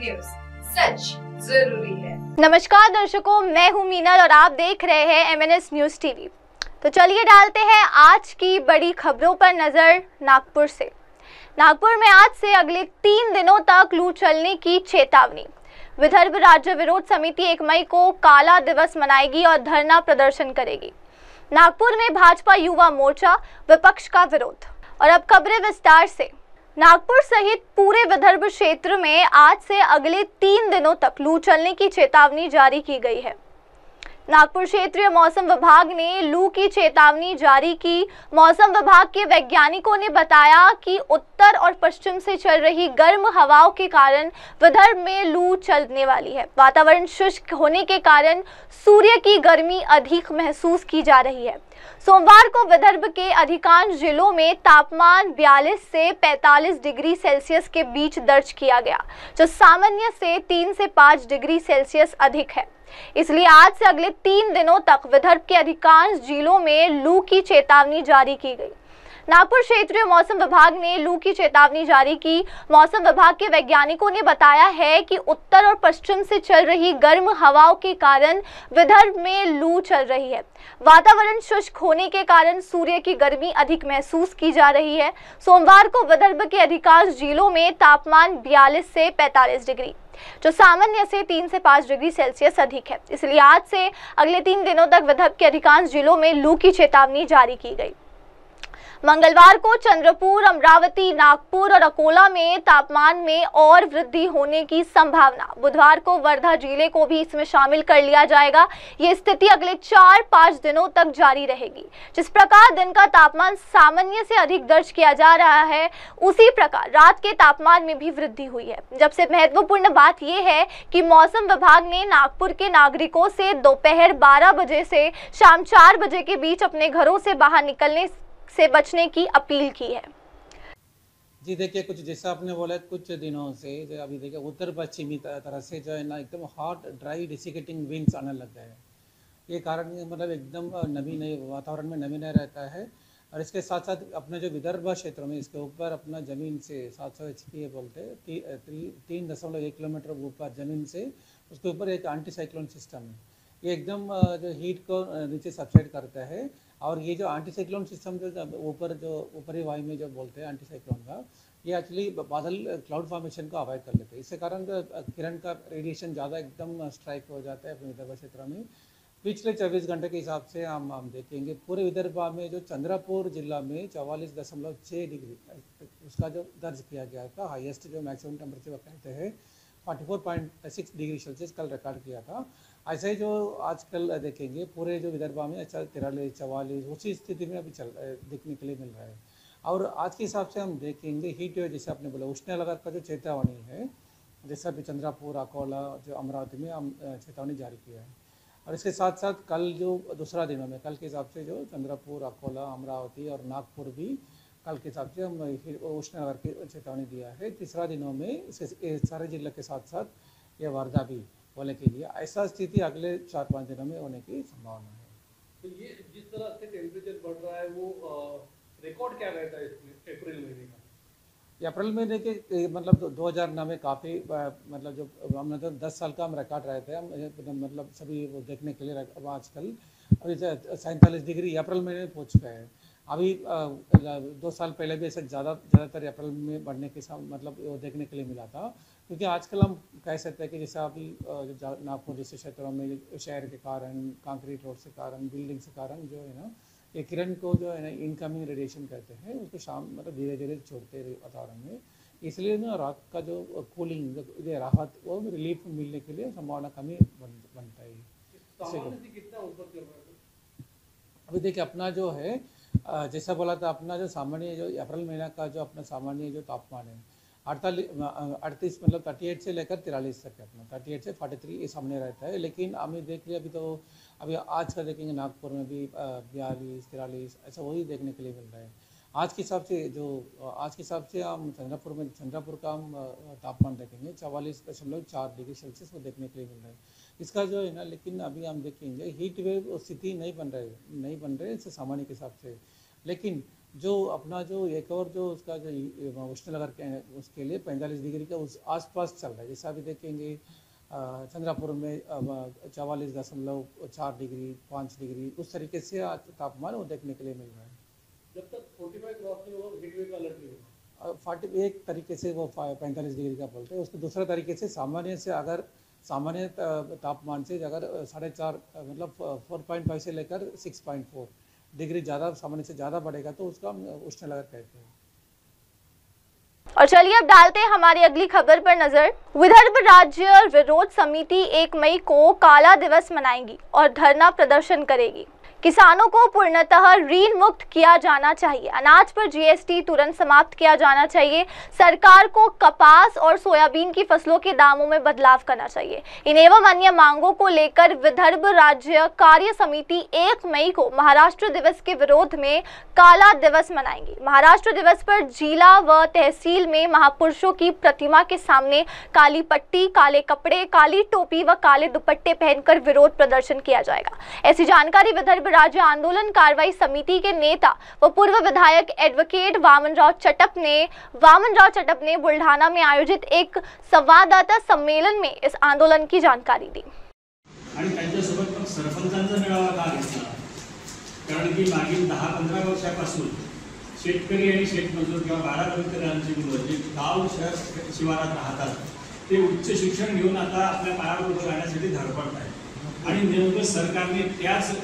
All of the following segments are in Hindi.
न्यूज, सच जरूरी है। नमस्कार दर्शकों, मैं हूं मीनल और आप देख रहे हैं MNS न्यूज टीवी। तो चलिए डालते हैं आज की बड़ी खबरों पर नजर। नागपुर से। नागपुर में आज से अगले 3 दिनों तक लू चलने की चेतावनी। विदर्भ राज्य विरोध समिति 1 मई को काला दिवस मनाएगी और धरना प्रदर्शन करेगी। नागपुर में भाजपा युवा मोर्चा विपक्ष का विरोध। और अब खबरें विस्तार से। नागपुर सहित पूरे विदर्भ क्षेत्र में आज से अगले 3 दिनों तक लू चलने की चेतावनी जारी की गई है। नागपुर क्षेत्रीय मौसम विभाग ने लू की चेतावनी जारी की। मौसम विभाग के वैज्ञानिकों ने बताया कि उत्तर और पश्चिम से चल रही गर्म हवाओं के कारण विदर्भ में लू चलने वाली है। वातावरण शुष्क होने के कारण सूर्य की गर्मी अधिक महसूस की जा रही है। सोमवार को विदर्भ के अधिकांश जिलों में तापमान 42 से 45 डिग्री सेल्सियस के बीच दर्ज किया गया, जो सामान्य से 3 से 5 डिग्री सेल्सियस अधिक है। इसलिए आज से अगले 3 दिनों तक विदर्भ के अधिकांश जिलों में लू की चेतावनी जारी की गई। नागपुर क्षेत्रीय मौसम विभाग ने लू की चेतावनी जारी की। मौसम विभाग के वैज्ञानिकों ने बताया है कि उत्तर और पश्चिम से चल रही गर्म हवाओं के कारण विदर्भ में लू चल रही है। वातावरण शुष्क होने के कारण सूर्य की गर्मी अधिक महसूस की जा रही है। सोमवार को विदर्भ के अधिकांश जिलों में तापमान 42 से 45 डिग्री, जो सामान्य से 3 से 5 डिग्री सेल्सियस अधिक है। इसलिए आज से अगले 3 दिनों तक विदर्भ के अधिकांश जिलों में लू की चेतावनी जारी की गई। मंगलवार को चंद्रपुर, अमरावती, नागपुर और अकोला में तापमान में और वृद्धि होने की संभावना। बुधवार को वर्धा जिले को भी इसमें शामिल कर लिया जाएगा। ये स्थिति अगले 4-5 दिनों तक जारी रहेगी। जिस प्रकार दिन का तापमान सामान्य से अधिक दर्ज किया जा रहा है, उसी प्रकार रात के तापमान में भी वृद्धि हुई है। सबसे महत्वपूर्ण बात यह है कि मौसम विभाग ने नागपुर के नागरिकों से दोपहर 12 बजे से शाम 4 बजे के बीच अपने घरों से बाहर निकलने से बचने की अपील की है। जी देखिए, कुछ जैसा आपने बोला, कुछ दिनों से जो अभी देखिए उत्तर पश्चिमी तरह से जो है ना एकदम हॉट ड्राई डिसिकेटिंग विंड्स आने लग गए हैं। ये कारण मतलब एकदम नमी नहीं, वातावरण में नमी नहीं रहता है। और इसके साथ साथ अपने जो विदर्भ क्षेत्र में इसके ऊपर अपना ज़मीन से 700 HP बोलते हैं 3.1 किलोमीटर ऊपर ज़मीन से उसके ऊपर एक एंटी साइक्लोन सिस्टम है। ये एकदम जो हीट को नीचे सबसाइड करता है। और ये जो एंटी साइक्लोन सिस्टम जो ऊपरी वायु में जो बोलते हैं एंटी साइक्लोन का, ये एक्चुअली बादल क्लाउड फॉर्मेशन को अवॉइड कर लेते हैं। इसके कारण किरण का रेडिएशन ज़्यादा एकदम स्ट्राइक हो जाता है अपने विदर्भ क्षेत्र में। पिछले 24 घंटे के हिसाब से हम देखेंगे पूरे विदर्भ में जो चंद्रपुर जिला में 44.6 डिग्री उसका जो दर्ज किया गया था, हाईएस्ट जो मैक्सिमम टेम्परेचर कहते हैं 44.6 डिग्री सेल्सियस कल रिकॉर्ड किया था। ऐसे ही जो आजकल देखेंगे पूरे जो विदर्भ में 43-44 उसी स्थिति में अभी देखने के लिए मिल रहा है। और आज के हिसाब से हम देखेंगे हीट वेव, जैसे आपने बोला उष्ण लहर का जो चेतावनी है, जैसा अभी चंद्रपुर, अकोला, जो अमरावती में हम चेतावनी जारी किया है। और इसके साथ साथ कल जो दूसरा दिनों में कल के हिसाब से जो चंद्रपुर, अकोला, अमरावती और नागपुर भी कल के हिसाब से हम उष्ण लहर की चेतावनी दिया है। तीसरा दिनों में इसके सारे जिले के साथ साथ ये वर्धा भी होने के लिए ऐसा स्थिति अगले 4-5 दिनों में होने की संभावना है। तो ये जिस तरह से टेम्परेचर बढ़ रहा है वो रिकॉर्ड क्या रहता है इसमें अप्रैल महीने का? अप्रैल महीने के मतलब 2009 में काफ़ी मतलब जो हम मतलब 10 साल का हम रिकॉर्ड रहते हैं हम मतलब सभी वो देखने के लिए आजकल अभी 47 डिग्री अप्रैल महीने में पहुँच गए हैं। अभी 2 साल पहले भी ऐसे ज़्यादातर अप्रैल में बढ़ने के मतलब वो देखने के लिए मिला था। क्योंकि आजकल हम कह सकते हैं कि जैसे अभी नागपुर जैसे क्षेत्रों में शहर के कारण, कंक्रीट रोड के कारण, बिल्डिंग के कारण जो है ना ये किरण को जो है ना इनकमिंग रेडिएशन कहते हैं, उसको शाम मतलब धीरे धीरे छोड़ते वातावरण में। इसलिए ना रात का जो कूलिंग जो राहत वो रिलीफ मिलने के लिए संभावना कमी बनता है। कितना ऊपर चल रहा है? अभी देखिए अपना जो है जैसा बोला था, अपना जो सामान्य जो अप्रैल महीना का जो अपना सामान्य जो तापमान है 38 मतलब 38 से लेकर 43 तक है अपना 38 से 43 ये सामने रहता है। लेकिन हमें देख लिया अभी आज का देखेंगे नागपुर में भी 42-43 ऐसा वही देखने के लिए मिल रहा है। आज के हिसाब से हम चंद्रपुर का हम तापमान देखेंगे 44.4 डिग्री सेल्सियस को देखने के लिए मिल रहा है इसका जो है ना। लेकिन अभी हम देखेंगे हीट वेव स्थिति नहीं बन रहे इससे सामान्य के हिसाब से। लेकिन जो अपना जो एक और जो उसका जो उष्णनगर के उसके लिए 45 डिग्री का उस आसपास चल रहा है। जैसा अभी देखेंगे चंद्रापुर में 44.4 डिग्री 5 डिग्री उस तरीके से तापमान वो देखने के लिए मिल रहा है। जब तक 45 क्रॉस नहीं होगा हीट वेव का अलर्ट नहीं होगा। 40 एक तरीके से वो 45 डिग्री का बोलते हैं। उसको दूसरा तरीके से सामान्य से अगर सामान्य तापमान से अगर 4.5 मतलब 4.5 से लेकर 6.4 डिग्री ज़्यादा सामान्य से ज़्यादा बढ़ेगा तो उसका हम उष्णनगर कहते हैं। और चलिए अब डालते हैं हमारी अगली खबर पर नजर। विदर्भ राज्य विरोध समिति 1 मई को काला दिवस मनाएगी और धरना प्रदर्शन करेगी। किसानों को पूर्णतः ऋण मुक्त किया जाना चाहिए। अनाज पर जीएसटी तुरंत समाप्त किया जाना चाहिए। सरकार को कपास और सोयाबीन की फसलों के दामों में बदलाव करना चाहिए। इन एवं अन्य मांगों को लेकर विदर्भ राज्य कार्य समिति 1 मई को महाराष्ट्र दिवस के विरोध में काला दिवस मनाएंगी। महाराष्ट्र दिवस पर जिला व तहसील में महापुरुषों की प्रतिमा के सामने काली पट्टी, काले कपड़े, काली टोपी व काले दुपट्टे पहनकर विरोध प्रदर्शन किया जाएगा। ऐसी जानकारी विदर्भ राज्य आंदोलन कार्रवाई समिति के नेता व पूर्व विधायक एडवोकेट वामनराव चटप ने बुल्ढाणा में आयोजित एक संवाददाता सम्मेलन में इस आंदोलन की जानकारी दी। आणि त्यांच्यासोबत पण सरपंचांचा मेळावा का घेतला? कारण की मागील 10-15 वर्षापासून शेतकरी आणि शेतमजूर किंवा बारामतीकरांची मुलं जे गाव शहर शिवारात राहतात ते उच्च शिक्षण घेऊन आता आपल्या पायावर उभं राहण्यासाठी धडपडत आहेत आणि नेमकं सरकारने त्याच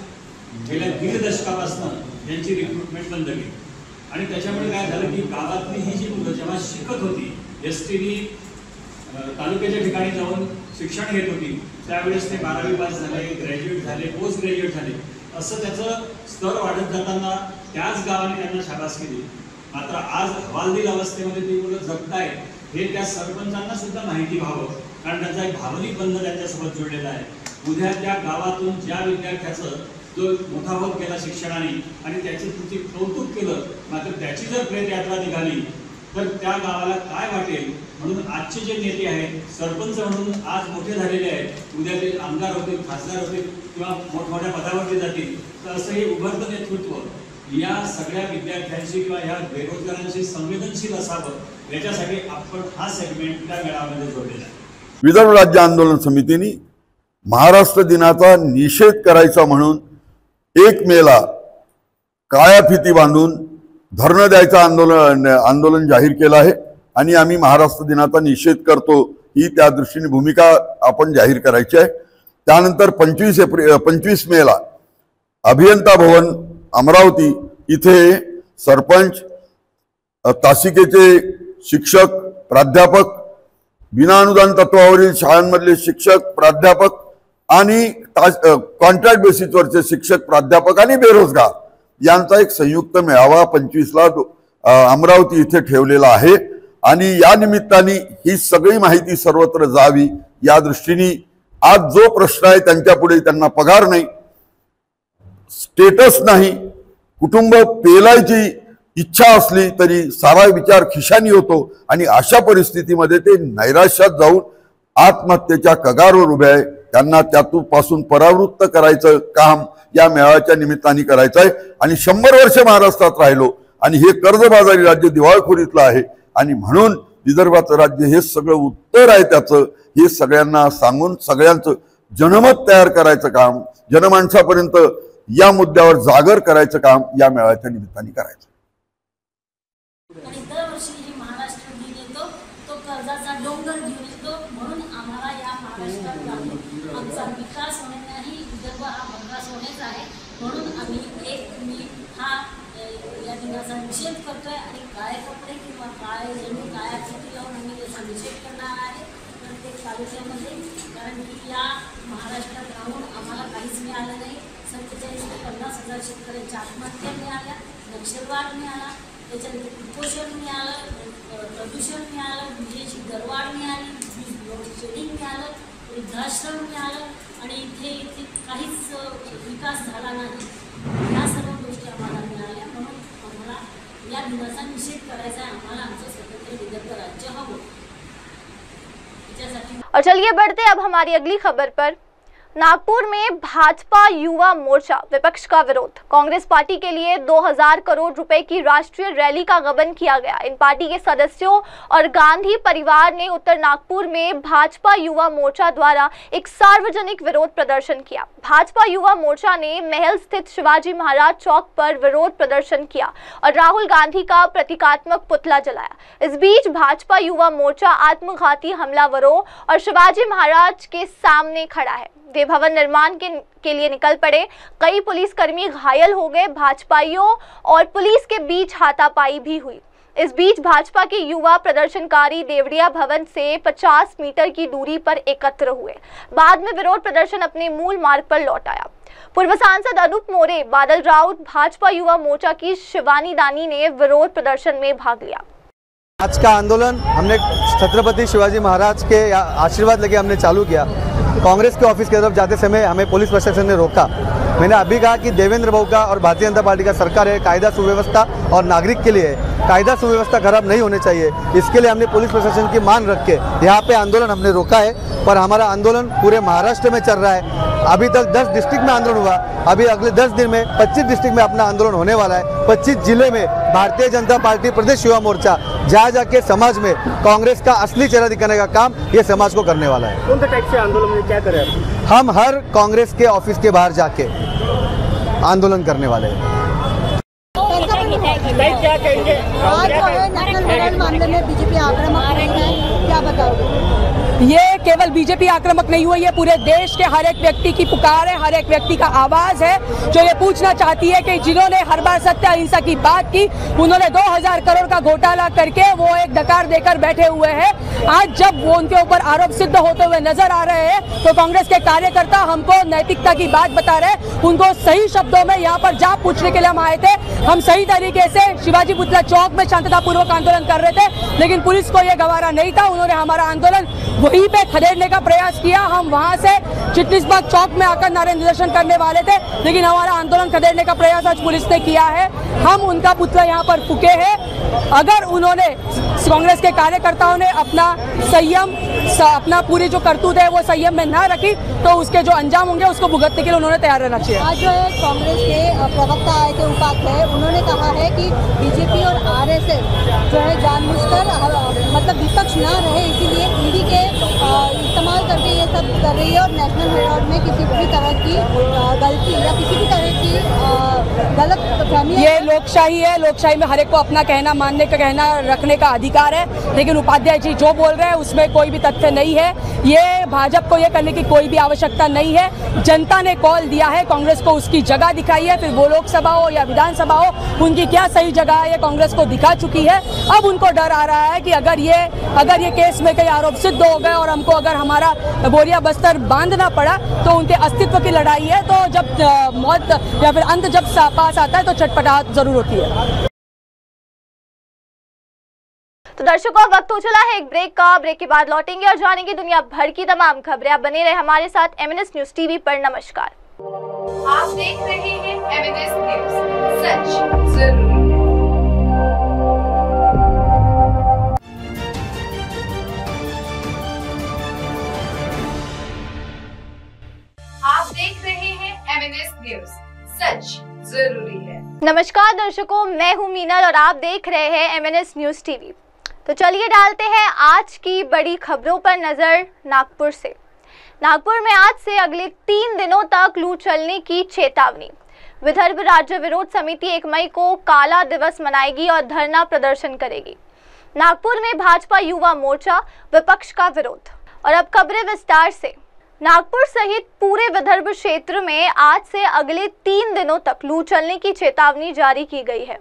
गेल्या 1.5 दशकापासून यांची रिक्रुटमेंट बंद केली आणि त्याच्यामुळे काय झालं की गावातली ही जी मुलं जेव्हा शिकत होती एसटीनी तालुक्याच्या ठिकाणी जाऊन शिक्षण घेत होती त्यावेळेस ते 12वी पास झाले, ग्रॅज्युएट झाले, पोस्ट ग्रॅज्युएट झाले, असं त्याचं स्तर वाढत जाताना त्याच गावाने त्यांना शाबासकी दिली। मात्र आज हवालदिल अवस्थेमध्ये ती मुलं जगतायत हे त्या सरपंचांना सुद्धा माहिती व्हावं कारण त्यांचा एक भावनिक बंध त्यांच्यासोबत जोडलेला आहे। उद्या त्या गावातून ज्या विद्यार्थ्याचं जो मोठा होत गेला शिक्षणाने आणि त्याचे तुमचे कौतुक केलं मात्र त्याची जर प्रेत यात्रा निघाली तर त्या गावाला काय वाटेल। म्हणून आजचे जे नेते आहेत सरपंच म्हणून आज मोठे झालेले आहेत उद्या ते आमदार होतील, खासदार होतील किंवा मोठमोठ्या पदावरती जातील तर असं हे उभरतं नेतृत्व या सगळ्या विद्यार्थ्यांशी किंवा या बेरोजगारांशी संवेदनशील असावं याच्यासाठी आपण हा सेगमेंट त्या मेळाव्यामध्ये जोडलेला आहे। विदर्भ राज्य आंदोलन समितीने महाराष्ट्र दिनाचा निषेध करायचा म्हणून 1 मेला काळ्या फिती बांधून धरणं द्यायचं आंदोलन जाहीर केलं आहे आणि आम्ही महाराष्ट्र दिनाचा निषेध करतो ही त्या दृष्टीने भूमिका आपण जाहीर करायची आहे। त्यानंतर 25 मेला अभियंता भवन अमरावती इथे सरपंच, तासिकेचे शिक्षक, प्राध्यापक, बिना अनुदान तत्वावरील शाळांमधले शिक्षक, प्राध्यापक आणि कॉन्ट्रॅक्ट बेसिसवरचे शिक्षक, प्राध्यापक आणि बेरोजगार यांचा एक संयुक्त मेळावा 25ला अमरावती इथे ठेवलेला आहे आणि या निमित्ताने ही सगळी माहिती सर्वत्र जावी या दृष्टीने आज जो प्रश्न आहे त्यांच्यापुढे त्यांना पगार नाही, स्टेटस नाही, कुटुंब पेलायची इच्छा असली तरी सारा विचार खिशानी होतो आणि अशा परिस्थितीमध्ये ते नैराश्यात जाऊन आत्महत्येच्या कगारवर उभे आहे। त्यांना त्यातून परावृत्त करायचं काम या मेळाव्याच्या निमित्ताने करायचं आहे आणि 100 वर्ष महाराष्ट्रात राहिलो आणि हे कर्जबाजारी राज्य दिवाळखोरीतलं आहे आणि म्हणून विदर्भाचं राज्य हे सगळं उत्तर आहे त्याचं हे सगळ्यांना सांगून सगळ्यांचं जनमत तयार करायचं काम, जनमानसापर्यंत या मुद्द्यावर जागर करायचं काम या मेळाव्याच्या निमित्ताने करायचं। आणि दरवर्षी जे महाराष्ट्र दिन येतो तो कर्जाचा डोंगर घेऊन येतो म्हणून आम्हाला या महाराष्ट्रात राहून आमचा विकास होणे नाही, विदर्भ हा भंगास होणेच आहे। म्हणून आम्ही 1 मे हा या दिनाचा निषेध करतोय आणि काळे कपडे किंवा काळे झेंडे काळ्या फिती लावून आम्ही त्याचा निषेध करणार आहे प्रत्येक तालुक्यामध्ये। कारण की या महाराष्ट्रात राहून आम्हाला काहीच मिळालं नाही। 47 ते 50 हजार शेतकऱ्यांच्या आत्महत्या मिळाल्या, नक्षलवाद मिळाला, त्याच्यानंतर कुपोषण मिळालं, प्रदूषण मिळालं, विजेची दरवाढ मिळाली, शेडिंग मिळालं, वृद्धाश्रम मिळालं आणि इथे काहीच विकास झाला नाही। या सर्व गोष्टी आम्हाला मिळाल्या म्हणून आम्हाला या दिनाचा निषेध करायचा आहे। आम्हाला आमचं स्वतंत्र विदर्भ राज्य हवं। और चलिए बढ़ते अब हमारी अगली खबर पर। नागपुर में भाजपा युवा मोर्चा विपक्ष का विरोध। कांग्रेस पार्टी के लिए 2000 करोड़ रुपए की राष्ट्रीय रैली का गबन किया गया। इन पार्टी के सदस्यों और गांधी परिवार ने उत्तर नागपुर में भाजपा युवा मोर्चा द्वारा एक सार्वजनिक विरोध प्रदर्शन किया। भाजपा युवा मोर्चा ने महल स्थित शिवाजी महाराज चौक पर विरोध प्रदर्शन किया और राहुल गांधी का प्रतीकात्मक पुतला जलाया। इस बीच भाजपा युवा मोर्चा आत्मघाती हमलावरों और शिवाजी महाराज के सामने खड़ा है। वे भवन निर्माण के लिए निकल पड़े। कई पुलिसकर्मी घायल हो गए। भाजपाइयों और पुलिस के बीच हाथापाई भी हुई। इस बीच भाजपा के युवा प्रदर्शनकारी देवरिया भवन से 50 मीटर की दूरी पर एकत्र हुए। बाद में विरोध प्रदर्शन अपने मूल मार्ग पर लौट आया। पूर्व सांसद अनूप मोरे, बादल राउत, भाजपा युवा मोर्चा की शिवानी दानी ने विरोध प्रदर्शन में भाग लिया। आज का आंदोलन हमने छत्रपति शिवाजी महाराज के आशीर्वाद लेके हमने चालू किया। कांग्रेस के ऑफिस की तरफ जाते समय हमें पुलिस प्रशासन ने रोका। मैंने अभी कहा कि देवेंद्र बाबू का और भारतीय जनता पार्टी का सरकार है, कायदा सुव्यवस्था और नागरिक के लिए है। कायदा सुव्यवस्था खराब नहीं होने चाहिए। इसके लिए हमने पुलिस प्रशासन की मान रख के यहाँ पे आंदोलन हमने रोका है। पर हमारा आंदोलन पूरे महाराष्ट्र में चल रहा है। अभी तक 10 डिस्ट्रिक्ट में आंदोलन हुआ। अभी अगले 10 दिन में 25 डिस्ट्रिक्ट में अपना आंदोलन होने वाला है। 25 जिले में भारतीय जनता पार्टी प्रदेश युवा मोर्चा जा जाके समाज में कांग्रेस का असली चेहरा दिखाने का काम ये समाज को करने वाला है। कौन सा टाइप से आंदोलन में क्या करें? हम हर कांग्रेस के ऑफिस के बाहर जाके आंदोलन करने वाले हैं। क्या कहेंगे? आज जो है नेशनल हेराल्ड मामले में बीजेपी आक्रामक रही है, क्या बताओगे? ये केवल बीजेपी आक्रामक नहीं हुई है, पूरे देश के हर एक व्यक्ति की पुकार है, हर एक व्यक्ति का आवाज है जो ये पूछना चाहती है कि जिन्होंने हर बार सत्य अहिंसा की बात की, उन्होंने 2000 करोड़ का घोटाला करके वो एक डकार देकर बैठे हुए हैं। आज जब वो उनके ऊपर आरोप सिद्ध होते हुए नजर आ रहे हैं तो कांग्रेस के कार्यकर्ता हमको नैतिकता की बात बता रहे हैं। उनको सही शब्दों में यहाँ पर जा पूछने के लिए हम आए थे। हम सही तरीके से शिवाजी पुतला चौक में शांततापूर्वक आंदोलन कर रहे थे, लेकिन पुलिस को यह गवारा नहीं था। उन्होंने हमारा आंदोलन वहीं पे खदेड़ने का प्रयास किया। हम वहां से चिटनीसबाग चौक में आकर नारे निदर्शन करने वाले थे, लेकिन हमारा आंदोलन खदेड़ने का प्रयास आज पुलिस ने किया है। हम उनका पुतला यहाँ पर फूके हैं। अगर उन्होंने कांग्रेस के कार्यकर्ताओं ने अपना संयम, अपना पूरी जो करतूत है वो संयम में ना रखी तो उसके जो अंजाम होंगे उसको भुगतने के लिए उन्होंने तैयार रहना चाहिए। आज जो है कांग्रेस के प्रवक्ता आए थे, उपाध्याय, उन्होंने कहा है कि बीजेपी और आरएसएस जो है जानबूझकर मतलब विपक्ष ना रहे इसीलिए ईडी के इस्तेमाल करके ये सब कर रही है और नेशनल हेराल्ड में किसी भी तरह की गलती या किसी भी तरह की गलत फहमी। ये लोकशाही है। लोकशाही में हर एक को अपना कहना मानने का, कहना रखने का अधिकार है, लेकिन उपाध्याय जी जो बोल रहे हैं उसमें कोई भी तथ्य नहीं है। ये भाजपा को ये करने की कोई भी आवश्यकता नहीं है। जनता ने कॉल दिया है, कांग्रेस को उसकी जगह दिखाई है, फिर वो लोकसभा हो या विधानसभा हो, उनकी क्या सही जगह है ये कांग्रेस को दिखा चुकी है। अब उनको डर आ रहा है कि अगर ये केस में कई आरोप सिद्ध हो गए और हमको अगर हमारा बोरिया बस्तर बांधना पड़ा तो उनके अस्तित्व की लड़ाई है। तो जब मौत या फिर अंत जब पास आता है तो छटपटाहट जरूर होती है। तो दर्शकों, वक्त हो चला है एक ब्रेक का। ब्रेक के बाद लौटेंगे और जानेंगे दुनिया भर की तमाम खबरें। आप बने रहे हमारे साथ एमएनएस न्यूज टीवी पर। नमस्कार। आप देख रहे हैं एमएनएस न्यूज, सच जरूरी है। आप देख रहे हैं एमएनएस न्यूज, सच जरूरी है। नमस्कार दर्शकों, मैं हूं मीनल और आप देख रहे हैं एमएनएस न्यूज टीवी। तो चलिए डालते हैं आज की बड़ी खबरों पर नजर नागपुर से। नागपुर में आज से अगले 3 दिनों तक लू चलने की चेतावनी। विदर्भ राज्य विरोध समिति 1 मई को काला दिवस मनाएगी और धरना प्रदर्शन करेगी। नागपुर में भाजपा युवा मोर्चा विपक्ष का विरोध। और अब खबरें विस्तार से। नागपुर सहित पूरे विदर्भ क्षेत्र में आज से अगले 3 दिनों तक लू चलने की चेतावनी जारी की गई है।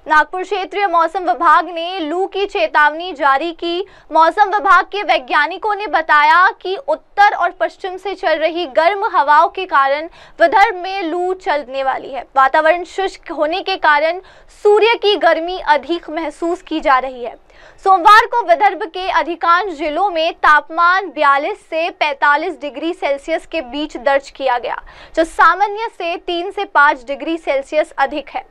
नागपुर क्षेत्रीय मौसम विभाग ने लू की चेतावनी जारी की। मौसम विभाग के वैज्ञानिकों ने बताया कि उत्तर और पश्चिम से चल रही गर्म हवाओं के कारण विदर्भ में लू चलने वाली है। वातावरण शुष्क होने के कारण सूर्य की गर्मी अधिक महसूस की जा रही है। सोमवार को विदर्भ के अधिकांश जिलों में तापमान 42 से 45 डिग्री सेल्सियस के बीच दर्ज किया गया, जो सामान्य से 3 से 5 डिग्री सेल्सियस अधिक है।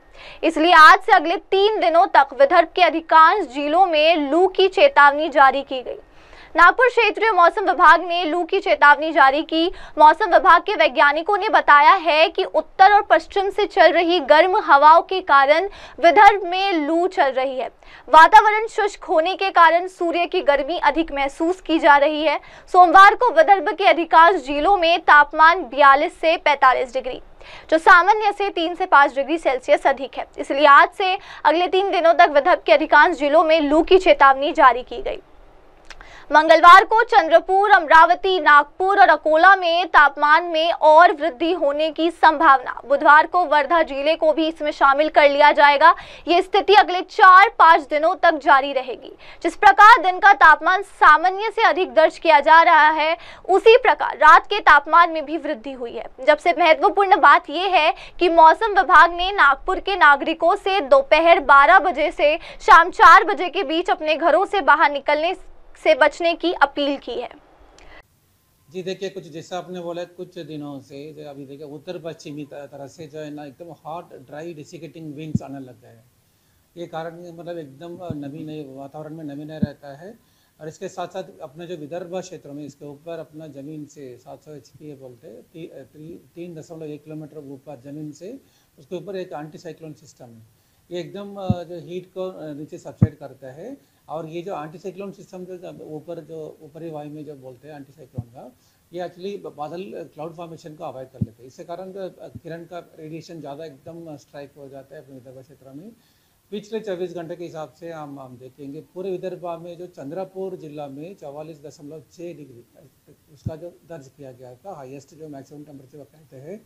इसलिए आज से अगले 3 दिनों तक विदर्भ के अधिकांश जिलों में लू की चेतावनी जारी की गई। नागपुर क्षेत्रीय मौसम विभाग ने लू की चेतावनी जारी की। मौसम विभाग के वैज्ञानिकों ने बताया है कि उत्तर और पश्चिम से चल रही गर्म हवाओं के कारण विदर्भ में लू चल रही है। वातावरण शुष्क होने के कारण सूर्य की गर्मी अधिक महसूस की जा रही है। सोमवार को विदर्भ के अधिकांश जिलों में तापमान 42 से 45 डिग्री, जो सामान्य से 3 से 5 डिग्री सेल्सियस अधिक है। इसलिए आज से अगले 3 दिनों तक विदर्भ के अधिकांश जिलों में लू की चेतावनी जारी की गई। मंगलवार को चंद्रपुर, अमरावती, नागपुर और अकोला में तापमान में और वृद्धि होने की संभावना। बुधवार को वर्धा जिले को भी इसमें शामिल कर लिया जाएगा। ये स्थिति अगले 4-5 दिनों तक जारी रहेगी। जिस प्रकार दिन का तापमान सामान्य से अधिक दर्ज किया जा रहा है, उसी प्रकार रात के तापमान में भी वृद्धि हुई है। सबसे महत्वपूर्ण बात यह है कि मौसम विभाग ने नागपुर के नागरिकों से दोपहर 12 बजे से शाम 4 बजे के बीच अपने घरों से बाहर निकलने से बचने की अपील की है। जी देखिए, कुछ जैसा आपने बोला कुछ दिनों से जो अभी देखिए उत्तर पश्चिमी तरह से जो है ना एकदम हॉट ड्राई डेसिकेटिंग विंड्स आने लग गए हैं। ये कारण मतलब एकदम नमी नहीं, वातावरण में नमी नहीं रहता है। और इसके साथ साथ अपने जो विदर्भ क्षेत्रों में इसके ऊपर अपना ज़मीन से 700 HP बोलते हैं 3.1 किलोमीटर ऊपर ज़मीन से उसके ऊपर एक एंटी साइक्लोन सिस्टम है। ये एकदम जो हीट को नीचे सबसाइड करता है। और ये जो एंटी साइक्लोन सिस्टम जो ऊपरी वायु में जो बोलते हैं एंटी साइक्लोन का, ये एक्चुअली बादल क्लाउड फॉर्मेशन को अवॉइड कर लेते हैं। इसके कारण किरण का रेडिएशन ज़्यादा एकदम स्ट्राइक हो जाता है अपने विदर्भ क्षेत्र में। पिछले 24 घंटे के हिसाब से हम देखेंगे पूरे विदर्भ में जो चंद्रपुर जिला में 44.6 डिग्री उसका जो दर्ज किया गया था, हाईएस्ट जो मैक्सिमम टेम्परेचर कहते हैं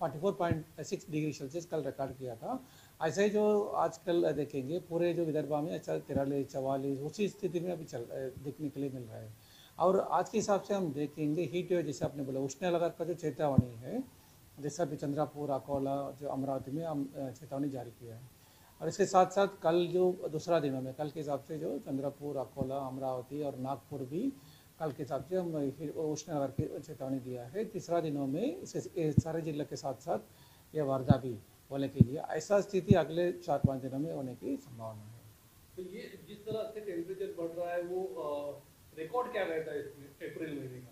44.6 डिग्री सेल्सियस कल रिकॉर्ड किया था। ऐसे ही जो आजकल देखेंगे पूरे जो विदर्भ में 43-44 उसी स्थिति में अभी देखने के लिए मिल रहा है। और आज के हिसाब से हम देखेंगे हीट वेव, जैसे आपने बोला उष्ण लहर का जो चेतावनी है, जैसा भी चंद्रपुर, अकोला, जो अमरावती में हम चेतावनी जारी किया है। और इसके साथ साथ कल जो दूसरा दिनों में कल के हिसाब से जो चंद्रपुर, अकोला, अमरावती और नागपुर भी कल के हिसाब से हम उष्ण लहर की चेतावनी दिया है। तीसरा दिनों में इसके सारे जिले के साथ साथ ये वर्धा भी होने के लिए ऐसा स्थिति अगले 4-5 दिनों में होने की संभावना है। तो ये जिस तरह से टेम्परेचर बढ़ रहा है वो रिकॉर्ड क्या रहता है इसमें अप्रैल महीने का?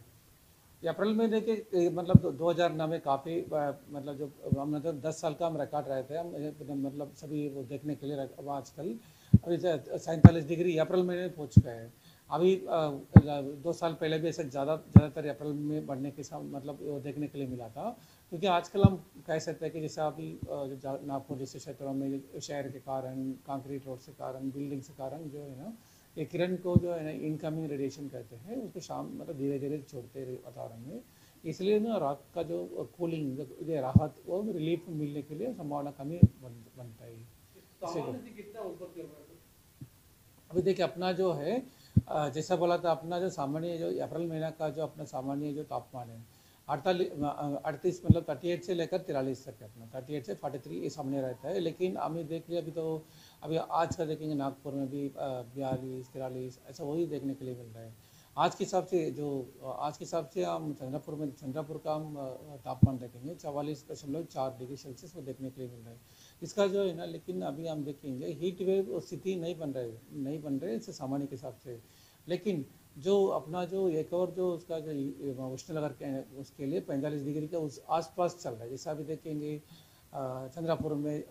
अप्रैल महीने के मतलब 2009 में काफ़ी मतलब जो हम मतलब 10 साल का हम रिकॉर्ड रहते हैं हम मतलब सभी वो देखने के लिए आजकल अभी 47 डिग्री अप्रैल महीने में पहुँच गए हैं। अभी 2 साल पहले भी ऐसे ज़्यादातर अप्रैल में बढ़ने के मतलब वो देखने के लिए मिला था। क्योंकि आजकल हम कह सकते हैं कि जैसे अभी नागपुर जैसे क्षेत्रों में शहर के कारण, कंक्रीट रोड के कारण, बिल्डिंग के कारण जो है ना ये किरण को जो है ना इनकमिंग रेडिएशन कहते हैं, उसको शाम मतलब धीरे धीरे छोड़ते वातावरण में। इसलिए ना रात का जो कूलिंग जो राहत वो रिलीफ मिलने के लिए संभावना कमी बनता है। अभी देखिए अपना जो है जैसा बोला था अपना जो सामान्य जो अप्रैल महीना का जो अपना सामान्य जो तापमान है 38 मतलब 38 से लेकर 43 तक है अपना 38 से 43 ये सामने रहता है। लेकिन हमें देख लिया अभी आज का देखेंगे नागपुर में भी 42-43 ऐसा वही देखने के लिए मिल रहा है। आज के हिसाब से हम चंद्रपुर का हम तापमान देखेंगे 44.4 डिग्री सेल्सियस वो देखने के लिए मिल रहा है इसका जो है ना। लेकिन अभी हम देखेंगे हीट वेव स्थिति नहीं बन रहे इससे सामान्य के हिसाब से। लेकिन जो अपना जो एक और जो उसका जो उष्ण लहर उसके लिए 45 डिग्री का उस आसपास चल रहा है। जैसा अभी देखेंगे चंद्रपुर में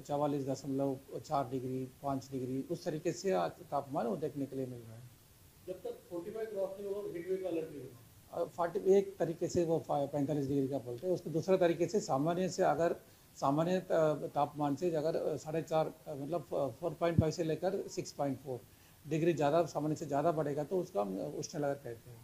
44.4 डिग्री 5 डिग्री उस तरीके से तापमान वो देखने के लिए मिल रहा है। जब तक 45 क्रॉस नहीं होगा हीट वेव का अलर्ट नहीं होगा। 40 एक तरीके से वो 45 डिग्री का बोलते हैं। उसको दूसरा तरीके से सामान्य से अगर सामान्य तापमान से अगर 4.5 मतलब 4.5 से लेकर 6.4 डिग्री ज़्यादा सामान्य से ज़्यादा बढ़ेगा तो उसका हम उष्ण लहर कहते हैं।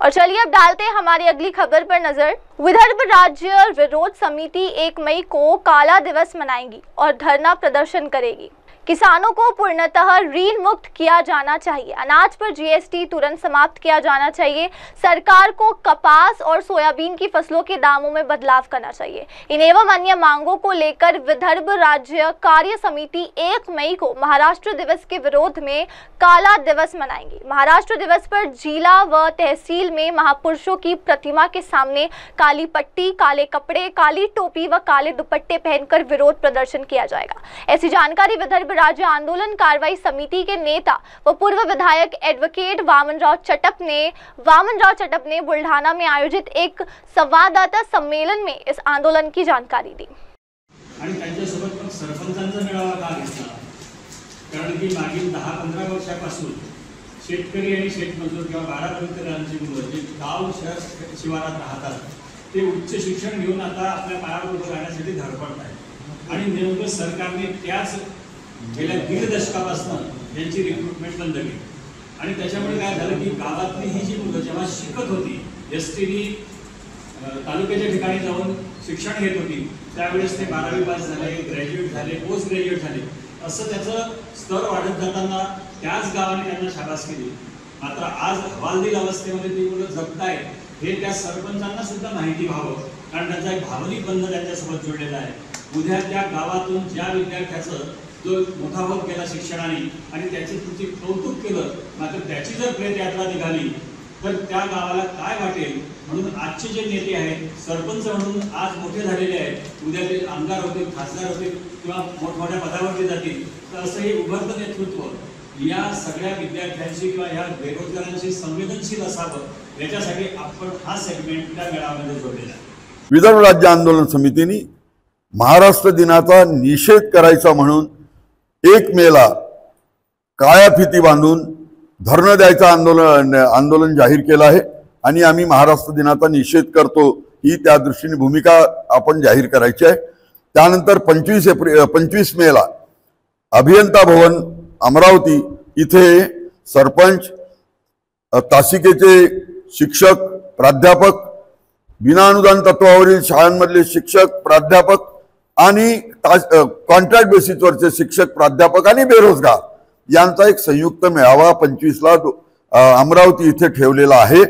और चलिए अब डालते हैं हमारी अगली खबर पर नजर। विदर्भ राज्य विरोध समिति 1 मई को काला दिवस मनाएगी और धरना प्रदर्शन करेगी। किसानों को पूर्णतः ऋण मुक्त किया जाना चाहिए। अनाज पर जीएसटी तुरंत समाप्त किया जाना चाहिए। सरकार को कपास और सोयाबीन की फसलों के दामों में बदलाव करना चाहिए। इन एवं अन्य मांगों को लेकर विदर्भ राज्य कार्य समिति 1 मई को महाराष्ट्र दिवस के विरोध में काला दिवस मनाएंगी। महाराष्ट्र दिवस पर जिला व तहसील में महापुरुषों की प्रतिमा के सामने काली पट्टी, काले कपड़े, काली टोपी व काले दुपट्टे पहनकर विरोध प्रदर्शन किया जाएगा। ऐसी जानकारी विदर्भ राज्य आंदोलन कार्रवाई समिति के नेता व पूर्व विधायक एडवोकेट वामनराव चटप ने बुल्ढाना में आयोजित एक संवाददाता सम्मेलन में इस आंदोलन की जानकारी दी। आणि त्यांच्यासोबत मग सरपंचांचा मेळावा का घेतला, कारण की मागील 10-15 वर्षापासून शेतकरी आणि शेतमजूर किंवा 12 परीक्षकांची मुलं जे गाव शहर शिवारात राहतात ते उच्च शिक्षण घेऊन आता आपल्या पायावर उभं राहण्यासाठी धडपडत आहेत आणि नेमकं सरकारने त्याच गेल्या 1.5 दशकापासून यांची रिक्रुटमेंट बंद केली आणि त्याच्यामुळे काय झालं की गावातली ही जी मुलं जेव्हा शिकत होती एसटीडी तालुक्याच्या ठिकाणी जाऊन शिक्षण घेत होती त्यावेळेस ते 12वी पास झाले, ग्रॅज्युएट झाले, पोस्ट ग्रॅज्युएट झाले, असं त्याचं स्तर वाढत जाताना त्याच गावाने त्यांना शाबासकी दिली। मात्र आज हवालदिल अवस्थेमध्ये ती मुलं जगतायत हे त्या सरपंचांना सुद्धा माहिती व्हावं, कारण त्यांचा एक भावनिक बंध त्यांच्यासोबत जोडलेला आहे। उद्या त्या गावातून ज्या विद्यार्थ्याचं जो मोठा होत गेला शिक्षणाने आणि त्याची तुमची कौतुक केलं, मात्र त्याची जर प्रेत यात्रा निघाली तर त्या गावाला काय वाटेल, म्हणून आजचे जे नेते आहेत सरपंच म्हणून आज मोठे झालेले आहेत, उद्या ते आमदार होतील, खासदार होतील किंवा मोठमोठ्या पदावरती जातील, तर असं हे उभरतं नेतृत्व या सगळ्या विद्यार्थ्यांशी किंवा या बेरोजगारांशी संवेदनशील असावं याच्यासाठी आपण हा सेगमेंट त्या मेळाव्यामध्ये जोडलेला आहे। विदर्भ राज्य आंदोलन समितीने महाराष्ट्र दिनाचा निषेध करायचा म्हणून 1 मेला काळ्या फिती बांधून धरणं द्यायचं आंदोलन जाहीर केलं आहे आणि आम्ही महाराष्ट्र दिनाचा निषेध करतो ही त्या दृष्टीने भूमिका आपण जाहीर करायची आहे। त्यानंतर 25 मेला अभियंता भवन अमरावती इथे सरपंच, तासिकेचे शिक्षक, प्राध्यापक, विना अनुदान तत्वावरील शाळांमधले शिक्षक, प्राध्यापक आणि कॉन्ट्रॅक्ट बेसिसवरचे शिक्षक, प्राध्यापक आणि बेरोजगार यांचा एक संयुक्त मेळावा 25ला अमरावती इथे ठेवलेला आहे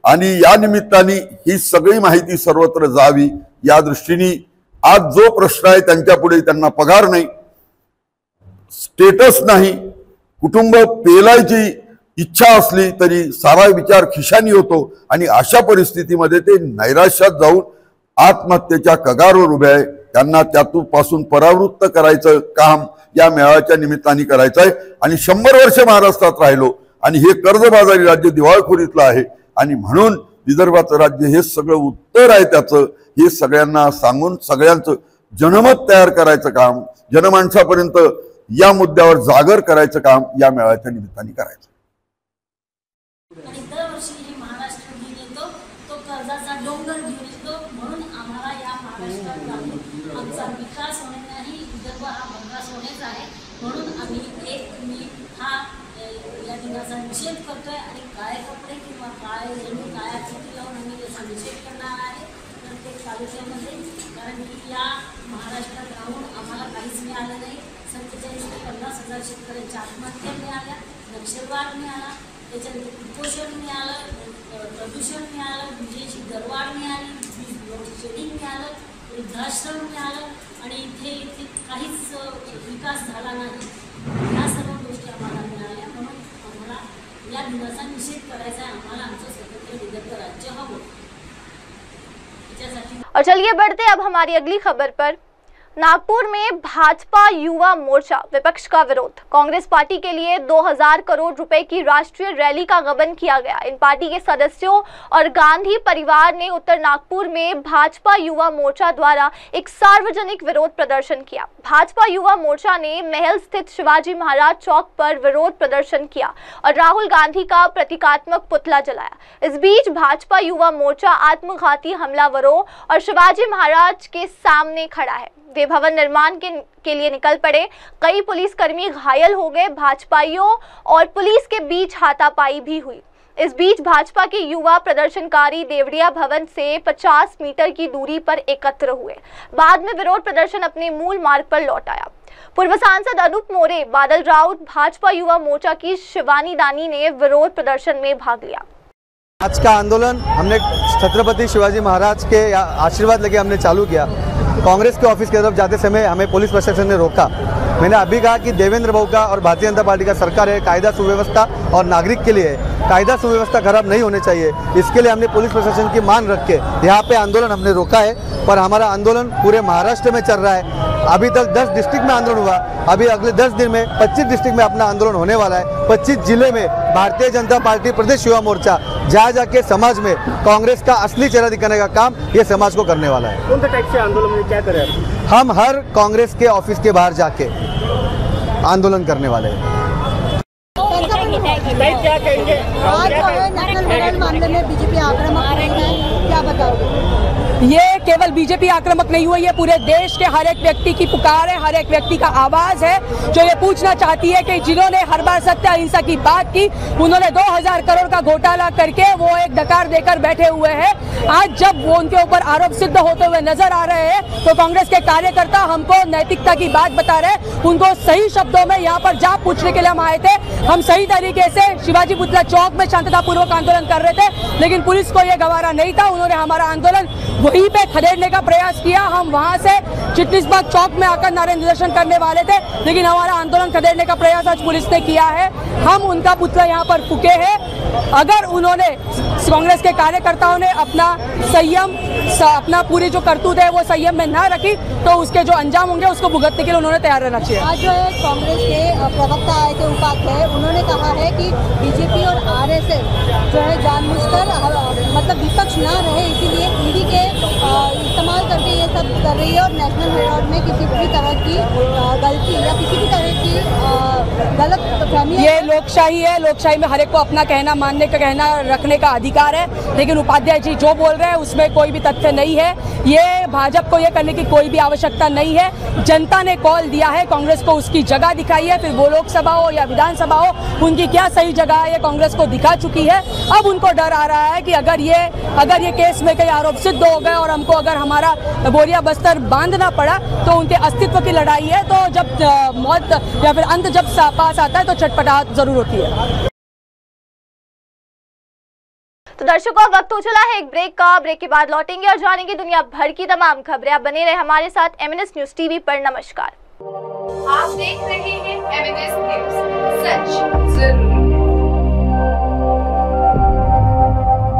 आणि या निमित्ताने ही सगळी माहिती सर्वत्र जावी या दृष्टीने आज जो प्रश्न आहे त्यांच्यापुढे त्यांना पगार नाही, स्टेटस नाही, कुटुंब पेलायची इच्छा असली तरी सारा विचार खिशानी होतो आणि अशा परिस्थितीमध्ये ते नैराश्यात जाऊन आत्महत्येच्या कगारवर उभे आहे। त्यांना त्यातून परावृत्त करायचं काम या मेळाव्याच्या निमित्ताने करायचं आहे आणि 100 वर्ष महाराष्ट्रात राहिलो आणि हे कर्जबाजारी राज्य दिवाळखोरीतलं आहे आणि म्हणून विदर्भाचं राज्य हे सगळं उत्तर आहे त्याचं, हे सगळ्यांना सांगून सगळ्यांचं जनमत तयार करायचं काम, जनमानसापर्यंत या मुद्द्यावर जागर करायचं काम या मेळाव्याच्या निमित्ताने करायचं। आणि दरवर्षी जे महाराष्ट्र दिन येतो तो कर्जाचा डोंगर घेऊन येतो, म्हणून आम्हाला या महाराष्ट्रात राहून आमचा विकास होणे नाही, विदर्भ हा भंगास होण्याचा आहे, म्हणून आम्ही 1 मे हा या दिनाचा निषेध करतोय आणि काळे कपडे किंवा काळ्या फिती लावून आम्ही याचा निषेध करणार आहे प्रत्येक तालुक्यामध्ये, कारण की या महाराष्ट्रात राहून आम्हाला काहीच मिळालं नाही। 47 ते 50 हजार शेतकऱ्यांच्या आत्महत्या मिळाल्या, नक्षलवाद मिळाला, त्याच्यानंतर कुपोषण मिळालं, प्रदूषण मिळालं, विजेची दरवाढ मिळाली, शेडिंग मिळालं, वृद्धाश्रम मिळालं आणि इथे काहीच विकास झाला नाही। या सर्व गोष्टी आम्हाला मिळाल्या, म्हणून आम्हाला या दिनाचा निषेध करायचा आहे। आम्हाला आमचं स्वतंत्र विदर्भ राज्य हवं। और चलिए बढ़ते अब हमारी अगली खबर पर। नागपुर में भाजपा युवा मोर्चा विपक्ष का विरोध। कांग्रेस पार्टी के लिए 2000 करोड़ रुपए की राष्ट्रीय रैली का गबन किया गया। इन पार्टी के सदस्यों और गांधी परिवार ने उत्तर नागपुर में भाजपा युवा मोर्चा द्वारा एक सार्वजनिक विरोध प्रदर्शन किया। भाजपा युवा मोर्चा ने महल स्थित शिवाजी महाराज चौक पर विरोध प्रदर्शन किया और राहुल गांधी का प्रतीकात्मक पुतला जलाया। इस बीच भाजपा युवा मोर्चा आत्मघाती हमलावरों और शिवाजी महाराज के सामने खड़ा है। वे भवन निर्माण के लिए निकल पड़े। कई पुलिसकर्मी घायल हो गए। भाजपाइयों और पुलिस के बीच हाथापाई भी हुई। इस बीच भाजपा के युवा प्रदर्शनकारी देवरिया भवन से 50 मीटर की दूरी पर एकत्र हुए। बाद में विरोध प्रदर्शन अपने मूल मार्ग पर लौट आया। पूर्व सांसद अनूप मोरे, बादल राउत, भाजपा युवा मोर्चा की शिवानी दानी ने विरोध प्रदर्शन में भाग लिया। आज का आंदोलन हमने छत्रपति शिवाजी महाराज के आशीर्वाद लेके हमने चालू किया। कांग्रेस के ऑफिस की तरफ जाते समय हमें पुलिस प्रशासन ने रोका। मैंने अभी कहा कि देवेंद्र भाऊ का और भारतीय जनता पार्टी का सरकार है, कायदा सुव्यवस्था और नागरिक के लिए है। कायदा सुव्यवस्था खराब नहीं होने चाहिए। इसके लिए हमने पुलिस प्रशासन की मान रख के यहाँ पे आंदोलन हमने रोका है, पर हमारा आंदोलन पूरे महाराष्ट्र में चल रहा है। अभी तक 10 डिस्ट्रिक्ट में आंदोलन हुआ, अभी अगले 10 दिन में 25 डिस्ट्रिक्ट में अपना आंदोलन होने वाला है। 25 जिले में भारतीय जनता पार्टी प्रदेश युवा मोर्चा जा जाके समाज में कांग्रेस का असली चेहरा दिखाने का काम ये समाज को करने वाला है। कौन सा टाइप से आंदोलन में क्या करें आप? हम हर कांग्रेस के ऑफिस के बाहर जाके आंदोलन करने वाले हैं। क्या कहेंगे? आज जो है नेशनल हेराल्ड मामले में बीजेपी आक्रामक रही है, क्या बताओगे? ये केवल बीजेपी आक्रामक नहीं हुई है, पूरे देश के हर एक व्यक्ति की पुकार है, हर एक व्यक्ति का आवाज है जो ये पूछना चाहती है कि जिन्होंने हर बार सत्य अहिंसा की बात की, उन्होंने 2000 करोड़ का घोटाला करके वो एक डकार देकर बैठे हुए हैं। आज जब वो उनके ऊपर आरोप सिद्ध होते हुए नजर आ रहे हैं तो कांग्रेस के कार्यकर्ता हमको नैतिकता की बात बता रहे हैं। उनको सही शब्दों में यहाँ पर जाप पूछने के लिए हम आए थे। हम सही तरीके से शिवाजी पुतला चौक में शांततापूर्वक आंदोलन कर रहे थे, लेकिन पुलिस को यह गवारा नहीं था। उन्होंने हमारा आंदोलन वहीं पे खदेड़ने का प्रयास किया। हम वहां से चिटनीसबाग चौक में आकर नारे निदर्शन करने वाले थे, लेकिन हमारा आंदोलन खदेड़ने का प्रयास आज पुलिस ने किया है। हम उनका पुतला यहाँ पर फूके हैं। अगर उन्होंने कांग्रेस के कार्यकर्ताओं ने अपना संयम, अपना पूरी जो करतूत है वो संयम में ना रखी तो उसके जो अंजाम होंगे उसको भुगतने के लिए उन्होंने तैयार रहना चाहिए। आज जो है कांग्रेस के प्रवक्ता आए थे उपाध्याय, उन्होंने कहा है कि बीजेपी और आरएसएस जो है जानबूझकर मतलब विपक्ष ना रहे इसीलिए ईडी के इस्तेमाल करके ये सब कर रही है और नेशनल हेराल्ड में किसी भी तरह की गलती या किसी भी तरह की गलत फहमी। ये लोकशाही है, लोकशाही में हर एक को अपना कहना मानने का, कहना रखने का अधिकार है, लेकिन उपाध्याय जी जो बोल रहे हैं उसमें कोई भी तथ्य नहीं है। ये भाजपा को ये करने की कोई भी आवश्यकता नहीं है। जनता ने कॉल दिया है, कांग्रेस को उसकी जगह दिखाई है, फिर वो लोकसभा हो या विधानसभा हो, उनकी क्या सही जगह है ये कांग्रेस को दिखा चुकी है। अब उनको डर आ रहा है कि अगर ये केस में कई आरोप सिद्ध हो गए और हमको अगर हमारा बोरिया बस्तर बांधना पड़ा तो उनके अस्तित्व की लड़ाई है। तो जब मौत या फिर अंत जब पास आता है तो छटपटाहट जरूर होती है। तो दर्शकों, वक्त हो चला है एक ब्रेक का। ब्रेक के बाद लौटेंगे और जानेंगे दुनिया भर की तमाम खबरें। आप बने रहे हमारे साथ MNS न्यूज टीवी पर। नमस्कार। आप देख रहे हैं MNS